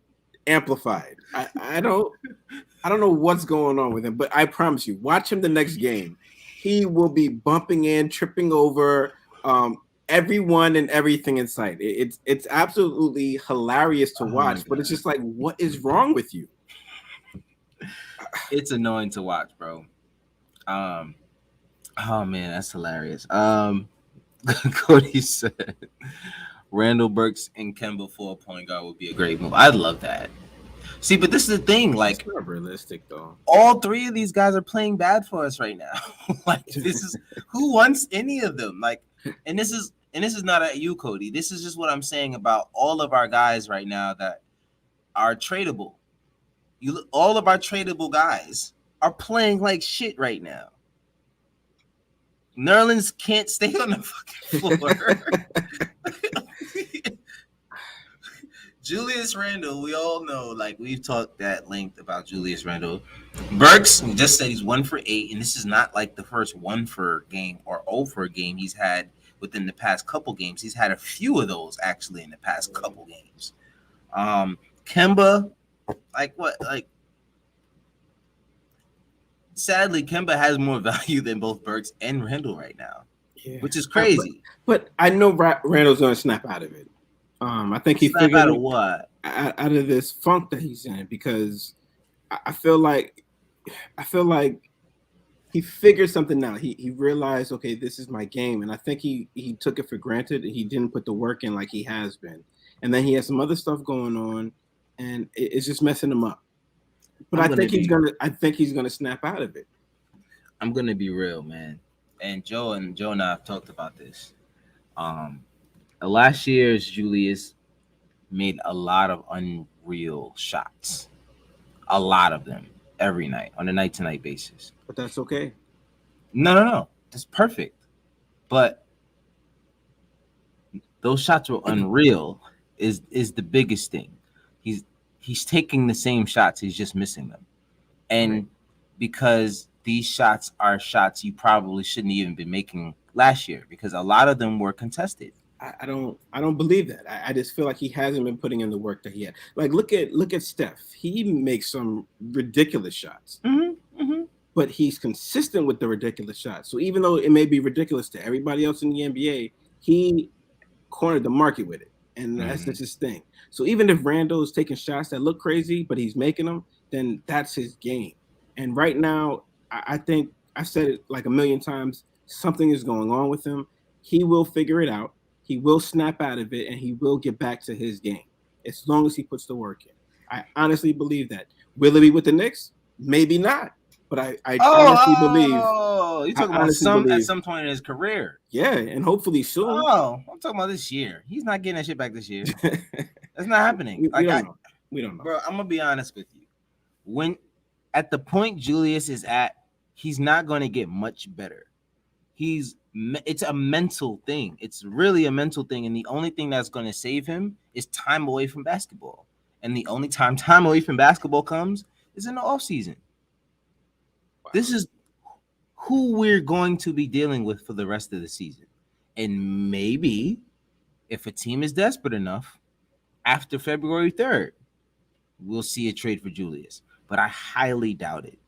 amplified. I don't know what's going on with him, but I promise you, watch him the next game. He will be bumping in, tripping over everyone and everything in sight. It's absolutely hilarious to Oh my watch, but it's God. just like, what is wrong with you? It's annoying to watch, bro. Oh man, that's hilarious. Cody said Randall Burks and Kemba for a point guard would be a great move. I'd love that. See, but this is the thing, It's like not realistic though. all three of these guys are playing bad for us right now. Like this is who wants any of them? Like, and this is not at you, Cody. This is just what I'm saying about all of our guys right now that are tradable. All of our tradable guys are playing like shit right now. Nerlens can't stay on the fucking floor. Julius Randle, we all know, like we've talked at length about Julius Randle. Burks just said he's 1 for 8, and this is not like the first 1 for game or 0 for game he's had within the past couple games. He's had a few of those actually in the past couple games. Kemba, like what? Like, sadly, Kemba has more value than both Burks and Randle right now, Yeah. which is crazy. But I know Randall's going to snap out of it. I think he Snap figured out of what? out of this funk that he's in because I feel like he figured something out. He realized, okay, this is my game, and I think he took it for granted. He didn't put the work in like he has been, and then he has some other stuff going on, and it's just messing him up. But I think he's gonna snap out of it. I'm gonna be real, man. And Joe and I have talked about this. Last year's Julius made a lot of unreal shots, a lot of them every night on a night-to-night basis. But that's okay. No, that's perfect. But those shots were unreal. Is the biggest thing. He's taking the same shots. He's just missing them, and Right. because these shots are shots you probably shouldn't even be making last year because a lot of them were contested. I don't believe that. I just feel like he hasn't been putting in the work that he had. Like look at Steph. He makes some ridiculous shots, but he's consistent with the ridiculous shots. So even though it may be ridiculous to everybody else in the NBA, he cornered the market with it, and that's just his thing. So even if Randall is taking shots that look crazy, but he's making them, then that's his game. And right now, I think I've said it like a million times. Something is going on with him. He will figure it out. He will snap out of it, and he will get back to his game as long as he puts the work in. I honestly believe that. Will it be with the Knicks? Maybe not. But I honestly believe. You're talking about at some point in his career. Yeah, and hopefully soon. Oh, I'm talking about this year. He's not getting that shit back this year. That's not happening. We don't know. We don't know. Bro, I'm gonna be honest with you. When at the point Julius is at, he's not gonna get much better. It's a mental thing. It's really a mental thing, and the only thing that's gonna save him is time away from basketball. And the only time away from basketball comes is in the off season. Wow. This is who we're going to be dealing with for the rest of the season. And maybe if a team is desperate enough, after February 3rd, we'll see a trade for Julius. But I highly doubt it.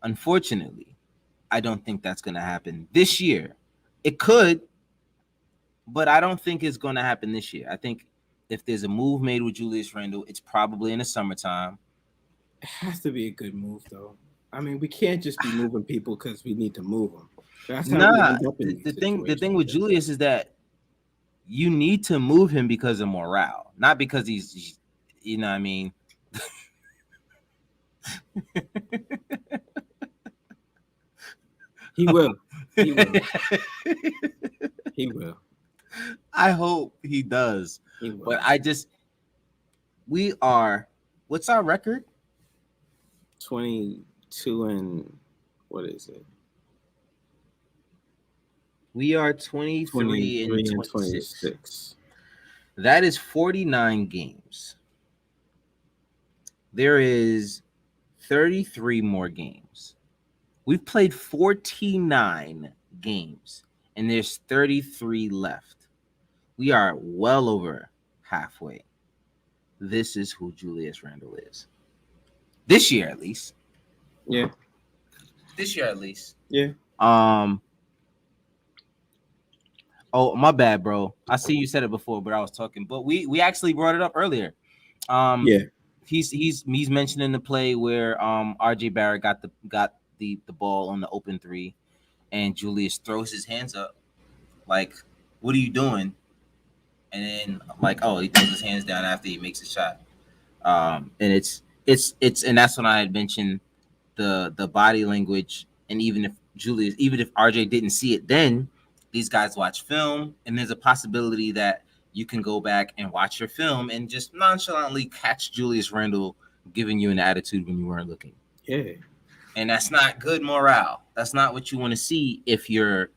Unfortunately, I don't think that's going to happen this year. It could, but I don't think it's going to happen this year. I think if there's a move made with Julius Randle, it's probably in the summertime. It has to be a good move, though. I mean, we can't just be moving people because we need to move them. That's how the thing with Julius is that you need to move him because of morale, not because he's you know what I mean. He will. He will. I hope he does. But we are, what's our record? 22 and what is it? We are 23 and 26. That is 49 games. There is 33 more games. We've played 49 games, and there's 33 left. We are well over halfway. This is who Julius Randle is. This year, at least. Yeah. This year, at least. Yeah. Oh, my bad, bro. I see you said it before, but I was talking. But we actually brought it up earlier. Yeah. He's mentioning the play where RJ Barrett got the ball on the open three, and Julius throws his hands up, like, "What are you doing?" And then like, oh, he throws his hands down after he makes a shot. And it's and that's when I had mentioned the body language, and even if RJ didn't see it then, these guys watch film, and there's a possibility that you can go back and watch your film and just nonchalantly catch Julius Randle giving you an attitude when you weren't looking. Yeah. And that's not good morale. That's not what you want to see if you're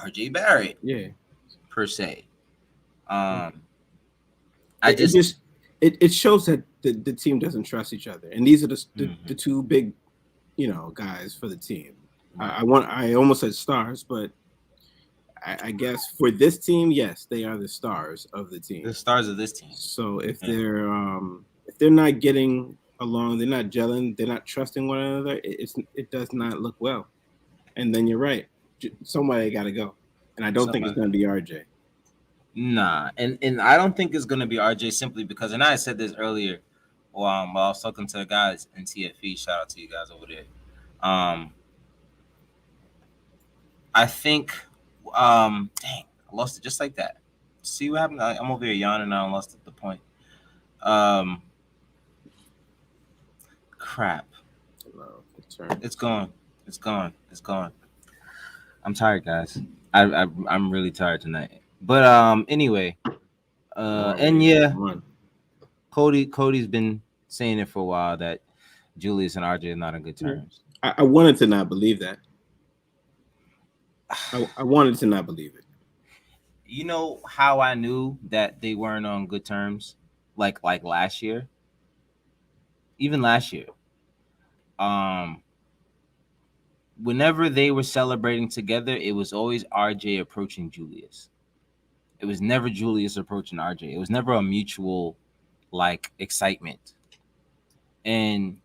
RJ Barrett. Yeah. Per se. It shows that the team doesn't trust each other, and these are the two big, guys for the team. Right. I almost said stars, but I guess for this team, yes, they are the stars of the team. The stars of this team. So if they're not getting along, they're not gelling, they're not trusting one another, it does not look well. And then you're right, somebody got to go, and I don't think it's going to be RJ. Nah, and I don't think it's gonna be RJ simply because, and I said this earlier, while I was talking to the guys in TFE. Shout out to you guys over there. I think, dang, I lost it just like that. See what happened? I'm over here yawning now. I lost the point. Crap. It's gone. It's gone. It's gone. I'm tired, guys. I'm really tired tonight. But anyway, and yeah, Cody's been saying it for a while that Julius and RJ are not on good terms. I wanted to not believe that. I wanted to not believe it. You know how I knew that they weren't on good terms? Like last year. Even last year. Whenever they were celebrating together, it was always RJ approaching Julius. It was never Julius approaching RJ. It was never a mutual excitement. And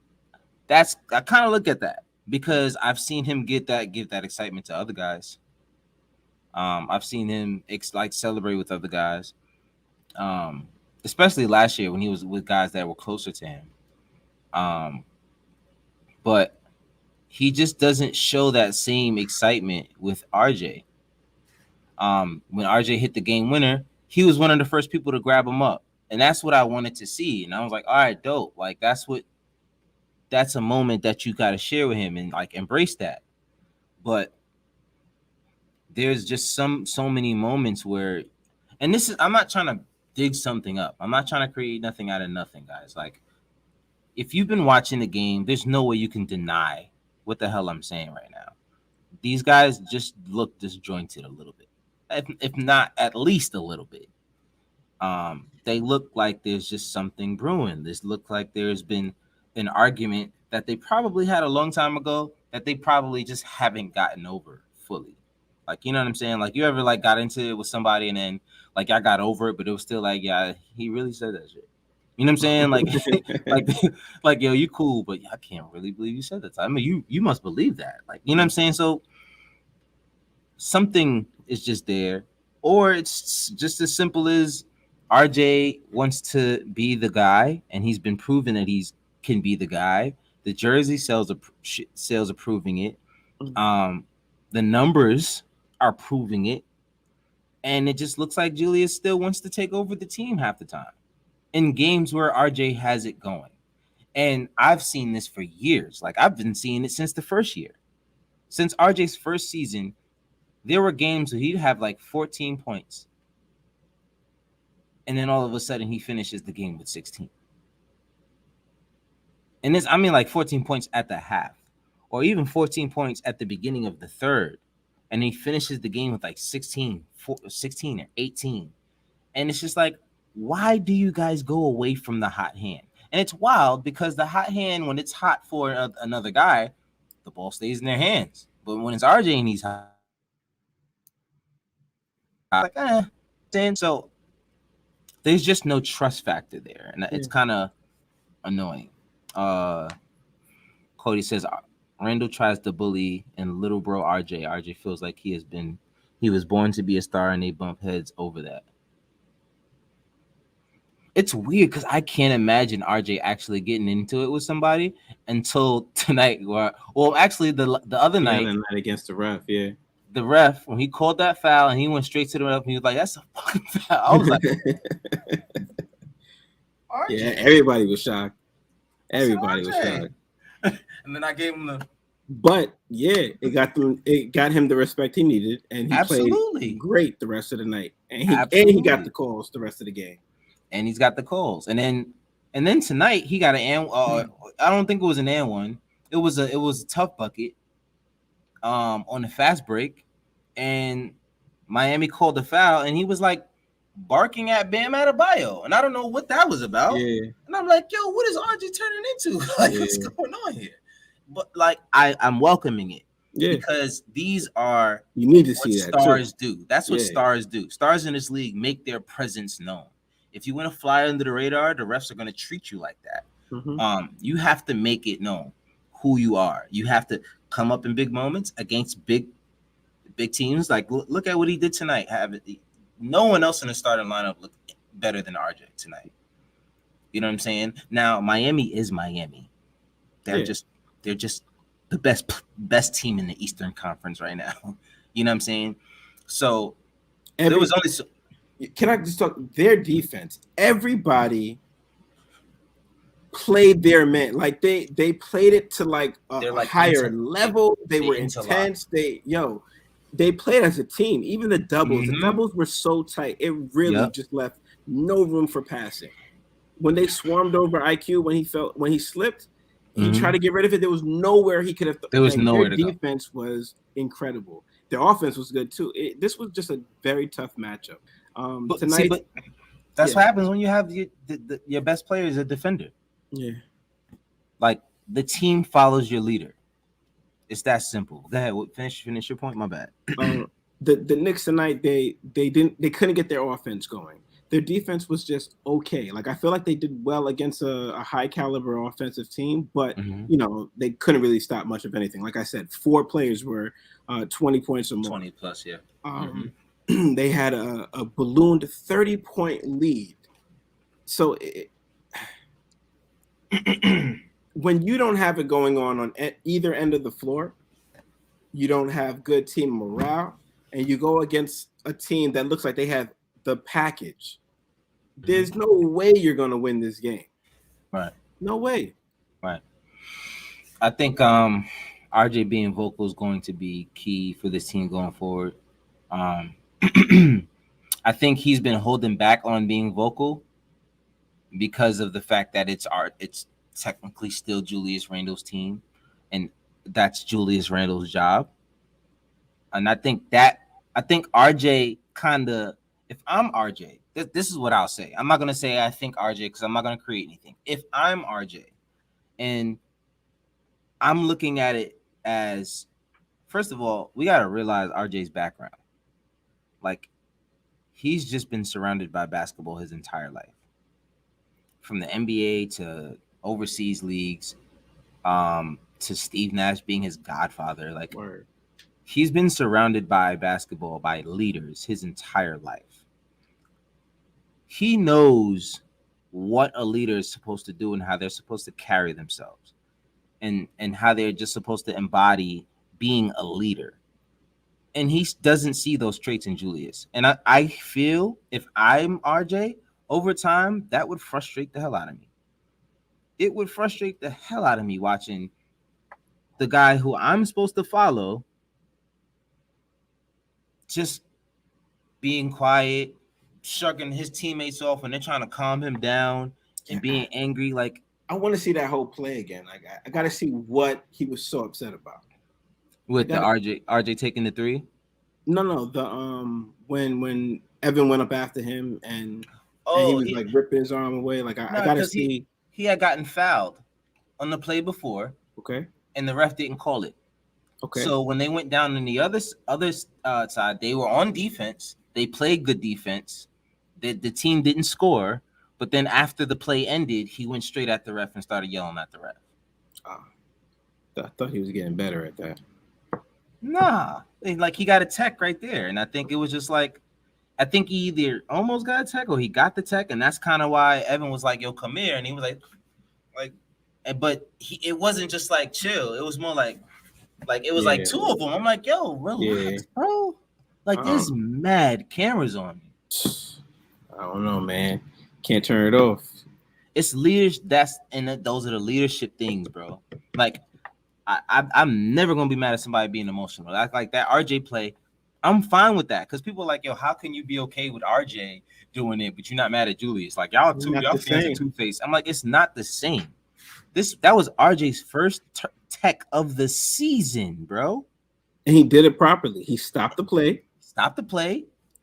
I kind of look at that because I've seen him give that excitement to other guys. I've seen him celebrate with other guys, especially last year when he was with guys that were closer to him. But he just doesn't show that same excitement with RJ. When RJ hit the game winner, he was one of the first people to grab him up, and that's what I wanted to see. And I was like, all right, dope. That's a moment that you got to share with him and embrace that. But there's just so many moments where, and I'm not trying to dig something up. I'm not trying to create nothing out of nothing, guys. If you've been watching the game, there's no way you can deny what the hell I'm saying right now. These guys just look disjointed a little bit, if not at least a little bit. They look like there's just something brewing. This look like there's been an argument that they probably had a long time ago that they probably just haven't gotten over fully. You know what I'm saying? You ever got into it with somebody and then I got over it, but it was still yeah, he really said that shit. You know what I'm saying? Yo, you cool, but I can't really believe you said that. I mean, you must believe that. You know what I'm saying? So something is just there, or it's just as simple as RJ wants to be the guy, and he's been proven that he can be the guy. The jersey sales are proving it. The numbers are proving it, and it just looks like Julius still wants to take over the team half the time in games where RJ has it going. And I've seen this for years. I've been seeing it since the first year. Since RJ's first season, there were games where he'd have 14 points. And then all of a sudden he finishes the game with 16. And this, 14 points at the half, or even 14 points at the beginning of the third. And he finishes the game with 16 or 18. And it's just like, why do you guys go away from the hot hand? And it's wild because the hot hand, when it's hot for another guy, the ball stays in their hands. But when it's RJ and he's hot, like, so there's just no trust factor there, and it's kind of annoying. Cody says Randall tries to bully and little bro RJ. RJ feels like he was born to be a star, and they bump heads over that. It's weird because I can't imagine RJ actually getting into it with somebody until tonight. Well, actually, the other night against the ref, the ref, when he called that foul and he went straight to the ref and he was like, "That's a fucking foul." I was like, RJ. Yeah, everybody was shocked. Everybody was shocked. And then I gave him the. But yeah, it got him the respect he needed, and he played great the rest of the night. And he got the calls the rest of the game. And he's got the calls. And then tonight he got an I don't think it was an and one. It was a tough bucket on the fast break, and Miami called the foul, and he was like barking at Bam Adebayo, and I don't know what that was about. Yeah. And I'm like, yo, what is RJ turning into? Like, what's going on here? But like, I'm welcoming it. Yeah. Because these are you need to see that stars do. That's what stars do. Stars in this league make their presence known. If you want to fly under the radar, the refs are going to treat you like that. Mm-hmm. You have to make it known who you are. You have to come up in big moments against big teams. Like, look at what he did tonight. No one else in the starting lineup looked better than RJ tonight. You know what I'm saying? Now, Miami is Miami. They're just the best team in the Eastern Conference right now. You know what I'm saying? So there was only. Can I just talk their defense? Everybody played their man. Like they played it to like a higher level. They were intense. They played as a team. Even the doubles. Mm-hmm. The doubles were so tight. It really just left no room for passing. When they swarmed over IQ, when he slipped, he tried to get rid of it. There was nowhere he could have. There was nowhere to go. Their defense was incredible. Their offense was good too. This was just a very tough matchup. Tonight, that's what happens when you have your best player is a defender. Yeah, like the team follows your leader. It's that simple. Go ahead. Finish your point. My bad. The Knicks tonight, they couldn't get their offense going. Their defense was just okay. Like I feel like they did well against a high caliber offensive team, but they couldn't really stop much of anything. Like I said, 4 players were 20 points or more. 20 plus, yeah. They had a ballooned 30-point lead. So when you don't have it going on either end of the floor, you don't have good team morale, and you go against a team that looks like they have the package. There's no way you're going to win this game. Right. No way. Right. I think RJ being vocal is going to be key for this team going forward. I think he's been holding back on being vocal because of the fact that it's technically still Julius Randle's team, and that's Julius Randle's job. And I think RJ kind of, if I'm RJ, this is what I'll say. I'm not going to say I think RJ because I'm not going to create anything. If I'm RJ and I'm looking at it as, first of all, we got to realize RJ's background. Like, he's just been surrounded by basketball his entire life. From the NBA to overseas leagues, to Steve Nash being his godfather. Like, Word. He's been surrounded by basketball, by leaders his entire life. He knows what a leader is supposed to do and how they're supposed to carry themselves, and how they're just supposed to embody being a leader. And he doesn't see those traits in Julius. And I feel if I'm RJ, over time, that would frustrate the hell out of me. It would frustrate the hell out of me watching the guy who I'm supposed to follow just being quiet, shrugging his teammates off when they're trying to calm him down and being angry. Like, I want to see that whole play again. Like, I got to see what he was so upset about. With the RJ taking the 3? No, the when Evan went up after him and he Oh, was like ripping his arm away. Like I no, gotta because see. he had gotten fouled on the play before, Okay. and the ref didn't call it. Okay. So when they went down on the other side, they were on defense. They played good defense. The team didn't score, but then after the play ended, he went straight at the ref and started yelling at the ref. I thought he was getting better at that. Nah, like he got a tech right there, and I think it was just like, I think he either almost got a tech or he got the tech, and that's kind of why Evan was like, "Yo, come here," and he was like, but it wasn't just like chill. It was more like it was like two of them. I'm like, "Yo, relax, bro." Like there's mad cameras on me. I don't know, man. Can't turn it off. It's leadership. Those are the leadership things, bro. Like I'm never gonna be mad at somebody being emotional. Like that RJ play, I'm fine with that because people are like, yo, how can you be okay with RJ doing it, but you're not mad at Julius? Like y'all fans are two-faced. I'm like, it's not the same. That was RJ's first tech of the season, bro. And he did it properly. He stopped the play.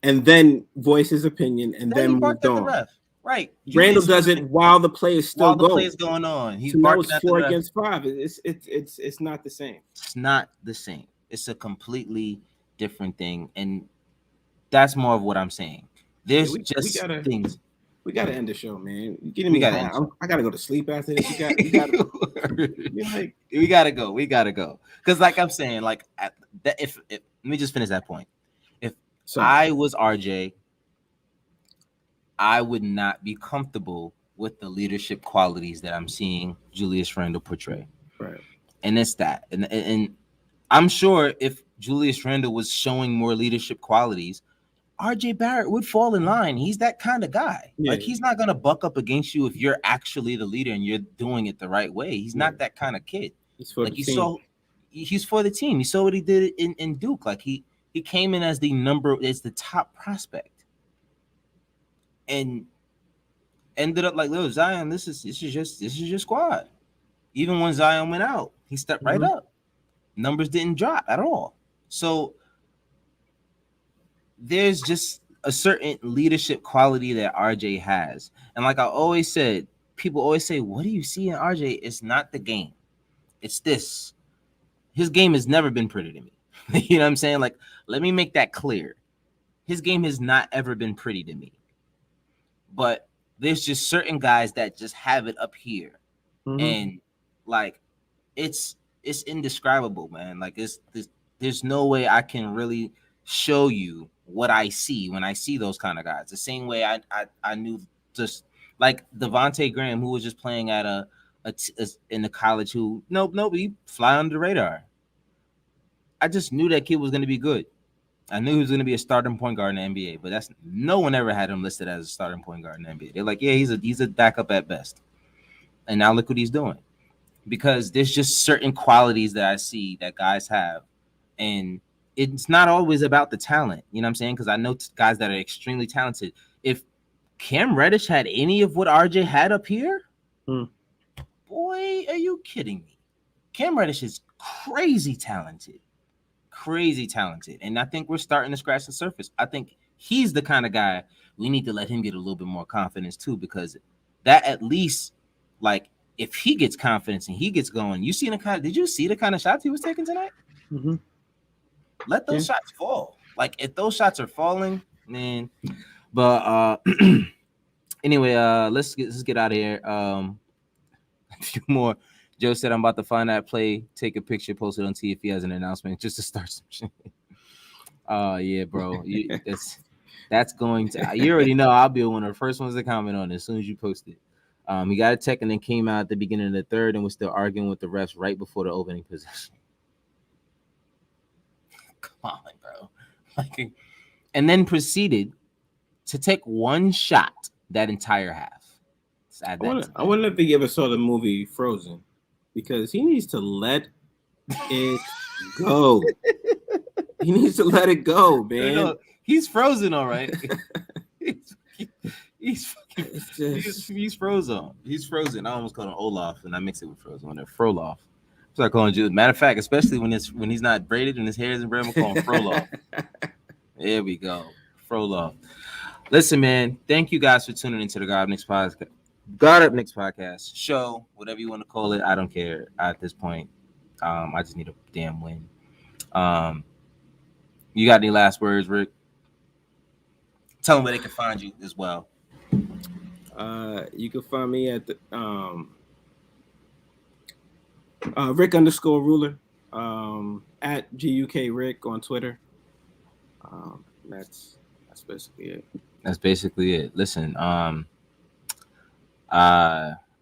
And then voiced his opinion, and then moved on. The ref. Right. Randall does it while the play is still going. While the play is going on. He's barking at 4 against 5. It's not the same. It's not the same. It's a completely different thing, and that's more of what I'm saying. There's things. We gotta end the show, man. I gotta go to sleep after this. We gotta go. We gotta go. Because, like I'm saying, like if let me just finish that point. If I was RJ, I would not be comfortable with the leadership qualities that I'm seeing Julius Randle portray. Right. And it's that. And I'm sure if Julius Randle was showing more leadership qualities, RJ Barrett would fall in line. He's that kind of guy. Yeah. Like he's not gonna buck up against you if you're actually the leader and you're doing it the right way. He's not that kind of kid. He's for the team. He's for the team. You saw what he did in Duke. Like he came in as the top prospect. And ended up like, little Zion, this is your squad. Even when Zion went out, he stepped right up. Numbers didn't drop at all. So there's just a certain leadership quality that RJ has. And like I always said, people always say, what do you see in RJ? It's not the game. It's this. His game has never been pretty to me. You know what I'm saying? Like, let me make that clear. His game has not ever been pretty to me. But there's just certain guys that just have it up here. And like it's indescribable, man. Like there's no way I can really show you what I see when I see those kind of guys. The same way I knew just like Devontae Graham, who was just playing at in the college, who he fly under the radar. I just knew that kid was going to be good. I knew he was going to be a starting point guard in the NBA, but no one ever had him listed as a starting point guard in the NBA. They're like, yeah, he's a backup at best. And now look what he's doing. Because there's just certain qualities that I see that guys have. And it's not always about the talent. You know what I'm saying? Because I know guys that are extremely talented. If Cam Reddish had any of what RJ had up here, boy, are you kidding me? Cam Reddish is crazy talented. And I think we're starting to scratch the surface. I think he's the kind of guy we need to let him get a little bit more confidence too, because that at least, like, if he gets confidence and he gets going, did you see the kind of shots he was taking tonight? Let those shots fall. Like, if those shots are falling, man. But anyway, let's get out of here. A few more. Joe said, I'm about to find that play, take a picture, post it on T if he has an announcement, just to start some shit. Yeah, bro. That's going to, you already know I'll be one of the first ones to comment on it as soon as you post it. He got a tech and then came out at the beginning of the third and was still arguing with the refs right before the opening possession. Come on, bro. Like, and then proceeded to take one shot that entire half. I wonder if he ever saw the movie Frozen, because he needs to let it go. He needs to let it go, man. No, he's frozen, all right. He's frozen. He's frozen. I almost called him Olaf, and I mix it with frozen. When they're Froloff, so I call him Jude. Matter of fact, especially when he's not braided and his hair isn't braided, I'm calling him Froloff. There we go, Frolov. Listen, man. Thank you guys for tuning into the God Up Knicks podcast. God Up Knicks podcast show, whatever you want to call it. I don't care at this point. I just need a damn win. You got any last words, Rick? Tell them where they can find you as well. You can find me at the Rick_ruler at GUK Rick on Twitter. That's basically it. That's basically it. Listen,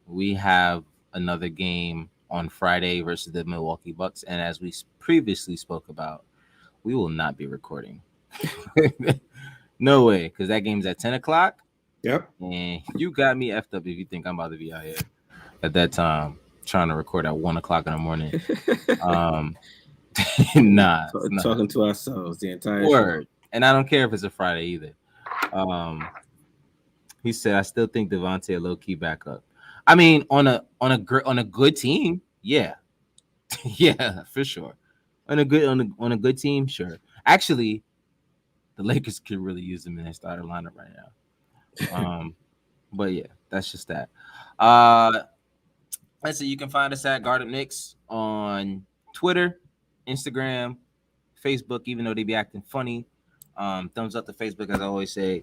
we have another game on Friday versus the Milwaukee Bucks, and as we previously spoke about, we will not be recording. No way, because that game's at 10 o'clock. Yep. And you got me effed up if you think I'm about to be out here at that time trying to record at 1 o'clock in the morning. Nah. Talking to ourselves the entire word. show. And I don't care if it's a Friday either. He said, I still think Devontae a low key backup. I mean, on a good team, yeah. Yeah, for sure. On a good team, sure. Actually, the Lakers could really use him in their starter lineup right now. But yeah, that's just that. Let's see. You can find us at Guard Up Knicks on Twitter, Instagram, Facebook. Even though they be acting funny, thumbs up to Facebook, as I always say.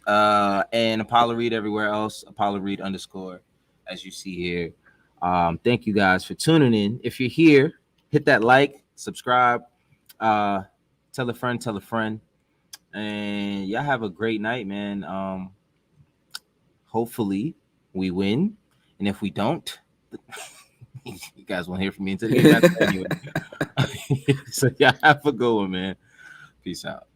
And Apollo Reed everywhere else. Apollo Reed _, as you see here. Thank you guys for tuning in. If you're here, hit that like, subscribe, tell a friend, and y'all have a great night, man. Hopefully we win, and if we don't, you guys won't hear from me until the game anyway. So y'all have a good one, man. Peace out.